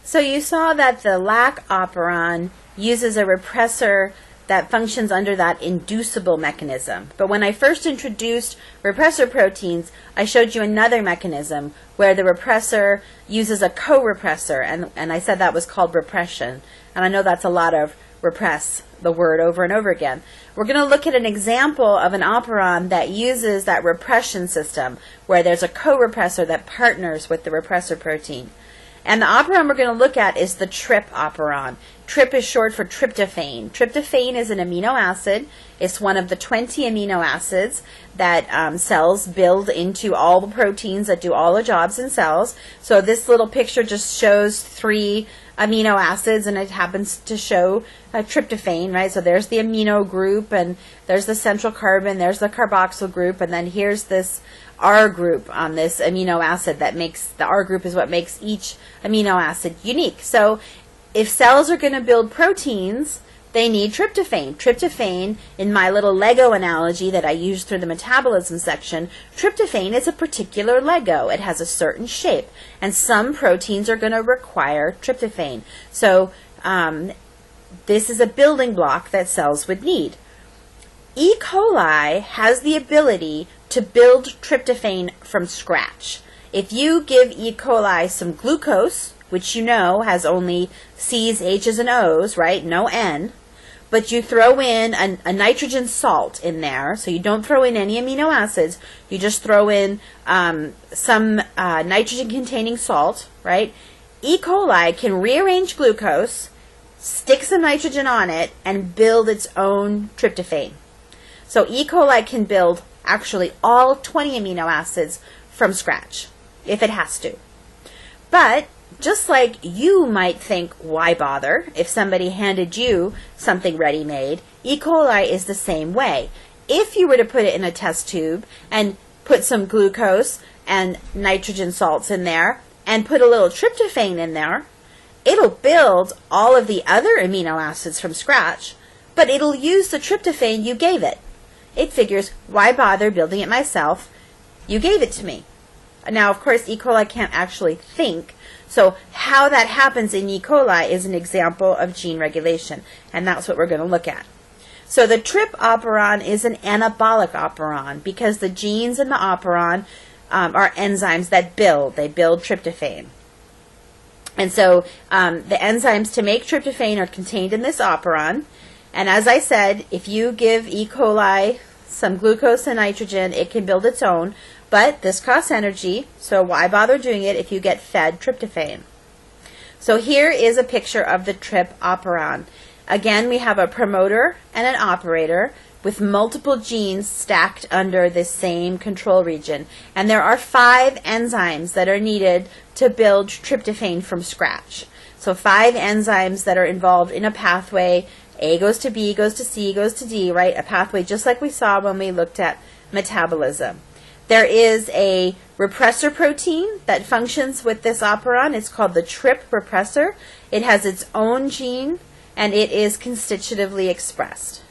So you saw that the lac operon uses a repressor that functions under that inducible mechanism. But when I first introduced repressor proteins, I showed you another mechanism where the repressor uses a co-repressor, and I said that was called repression. And I know that's a lot of repress, the word, over and over again. We're going to look at an example of an operon that uses that repression system, where there's a co-repressor that partners with the repressor protein. And the operon we're going to look at is the TRP operon. TRP is short for tryptophan. Tryptophan is an amino acid. It's one of the 20 amino acids that cells build into all the proteins that do all the jobs in cells. So this little picture just shows 3 amino acids, and it happens to show tryptophan, right? So there's the amino group, and there's the central carbon, there's the carboxyl group, and then here's this R group on this amino acid that makes, the R group is what makes each amino acid unique. So if cells are going to build proteins, they need tryptophan. Tryptophan, in my little Lego analogy that I used through the metabolism section, tryptophan is a particular Lego. It has a certain shape, and some proteins are going to require tryptophan. So this is a building block that cells would need. E. coli has the ability to build tryptophan from scratch. If you give E. coli some glucose, which you know has only C's, H's, and O's, right? No N. But you throw in a nitrogen salt in there, so you don't throw in any amino acids. You just throw in some nitrogen-containing salt, right? E. coli can rearrange glucose, stick some nitrogen on it, and build its own tryptophan. So E. coli can build actually all 20 amino acids from scratch, if it has to. But just like you might think, why bother, if somebody handed you something ready-made, E. coli is the same way. If you were to put it in a test tube and put some glucose and nitrogen salts in there and put a little tryptophan in there, it'll build all of the other amino acids from scratch, but it'll use the tryptophan you gave it. It figures, why bother building it myself? You gave it to me. Now, of course, E. coli can't actually think, so how that happens in E. coli is an example of gene regulation, and that's what we're going to look at. So the TRP operon is an anabolic operon because the genes in the operon are enzymes that build. They build tryptophan. And so the enzymes to make tryptophan are contained in this operon. And as I said, if you give E. coli some glucose and nitrogen, it can build its own. But this costs energy, so why bother doing it if you get fed tryptophan? So here is a picture of the TRP operon. Again, we have a promoter and an operator with multiple genes stacked under this same control region. And there are 5 enzymes that are needed to build tryptophan from scratch. So 5 enzymes that are involved in a pathway. A goes to B, goes to C, goes to D, right? A pathway just like we saw when we looked at metabolism. There is a repressor protein that functions with this operon. It's called the TRP repressor. It has its own gene, and it is constitutively expressed.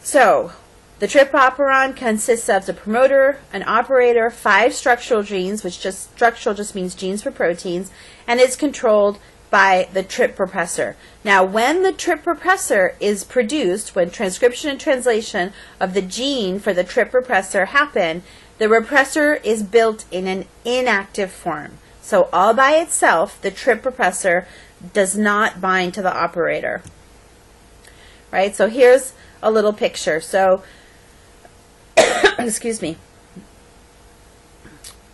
So, the TRP operon consists of the promoter, an operator, 5 structural genes, which structural just means genes for proteins, and it's controlled by the TRP repressor. Now, when the TRP repressor is produced, when transcription and translation of the gene for the TRP repressor happen, the repressor is built in an inactive form. So all by itself, the TRP repressor does not bind to the operator. Right? So here's a little picture. So, excuse me.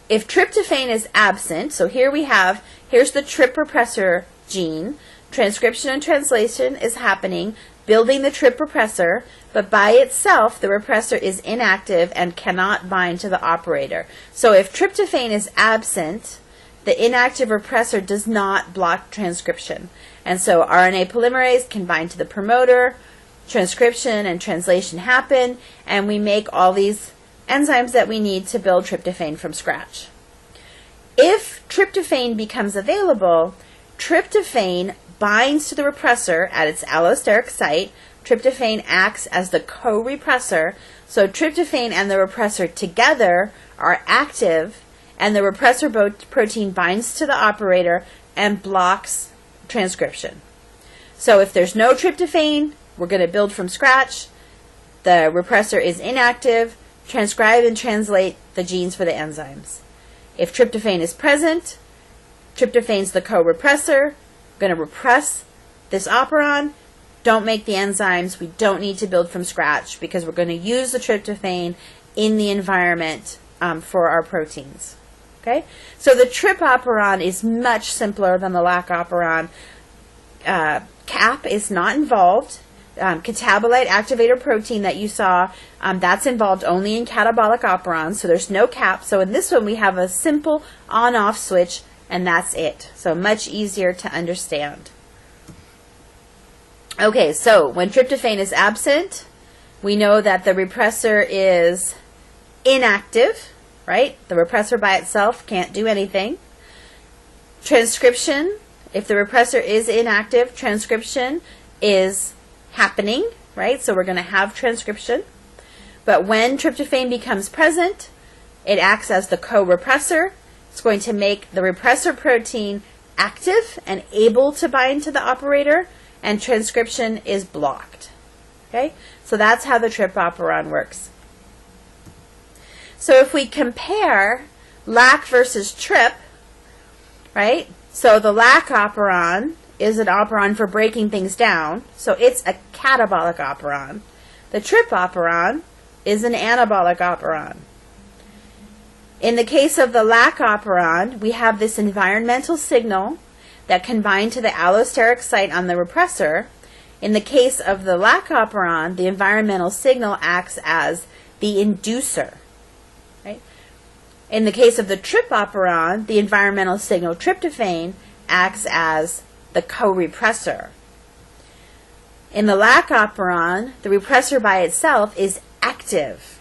If tryptophan is absent, so here we have, here's the TRP repressor gene. Transcription and translation is happening, building the TRP repressor, but by itself, the repressor is inactive and cannot bind to the operator. So if tryptophan is absent, the inactive repressor does not block transcription. And so RNA polymerase can bind to the promoter, transcription and translation happen, and we make all these enzymes that we need to build tryptophan from scratch. If tryptophan becomes available, tryptophan binds to the repressor at its allosteric site. Tryptophan acts as the co-repressor, so tryptophan and the repressor together are active, and the repressor protein binds to the operator and blocks transcription. So if there's no tryptophan, we're going to build from scratch. The repressor is inactive, transcribe and translate the genes for the enzymes. If tryptophan is present, tryptophan's the co-repressor, going to repress this operon. Don't make the enzymes. We don't need to build from scratch because we're going to use the tryptophan in the environment for our proteins. Okay, so the trip operon is much simpler than the lac operon. CAP is not involved. Catabolite activator protein that you saw, that's involved only in catabolic operons, so there's no CAP. So in this one we have a simple on-off switch, and that's it. So much easier to understand. Okay, so when tryptophan is absent, we know that the repressor is inactive, right? The repressor by itself can't do anything. Transcription, if the repressor is inactive, transcription is happening, right? So we're going to have transcription. But when tryptophan becomes present, it acts as the co-repressor. It's going to make the repressor protein active and able to bind to the operator, and transcription is blocked. Okay? So that's how the trip operon works. So if we compare lac versus trip, right? So the lac operon is an operon for breaking things down. So it's a catabolic operon. The trip operon is an anabolic operon. In the case of the lac operon, we have this environmental signal that can bind to the allosteric site on the repressor. In the case of the lac operon, the environmental signal acts as the inducer. Right? In the case of the trip operon, the environmental signal tryptophan acts as the co-repressor. In the lac operon, the repressor by itself is active.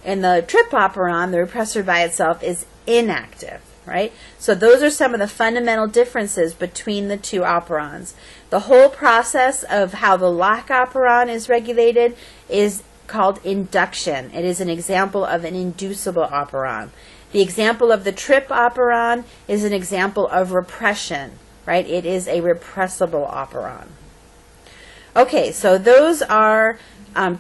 In the trip operon, the repressor by itself is inactive, right? So those are some of the fundamental differences between the two operons. The whole process of how the lac operon is regulated is called induction. It is an example of an inducible operon. The example of the trip operon is an example of repression, right? It is a repressible operon. Okay, so those are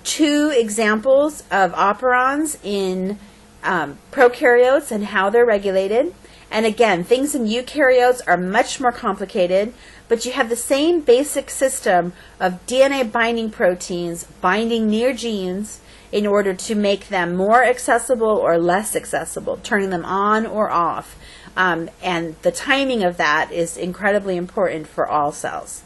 two examples of operons in prokaryotes and how they're regulated. And again, things in eukaryotes are much more complicated, but you have the same basic system of DNA binding proteins binding near genes in order to make them more accessible or less accessible, turning them on or off. And the timing of that is incredibly important for all cells.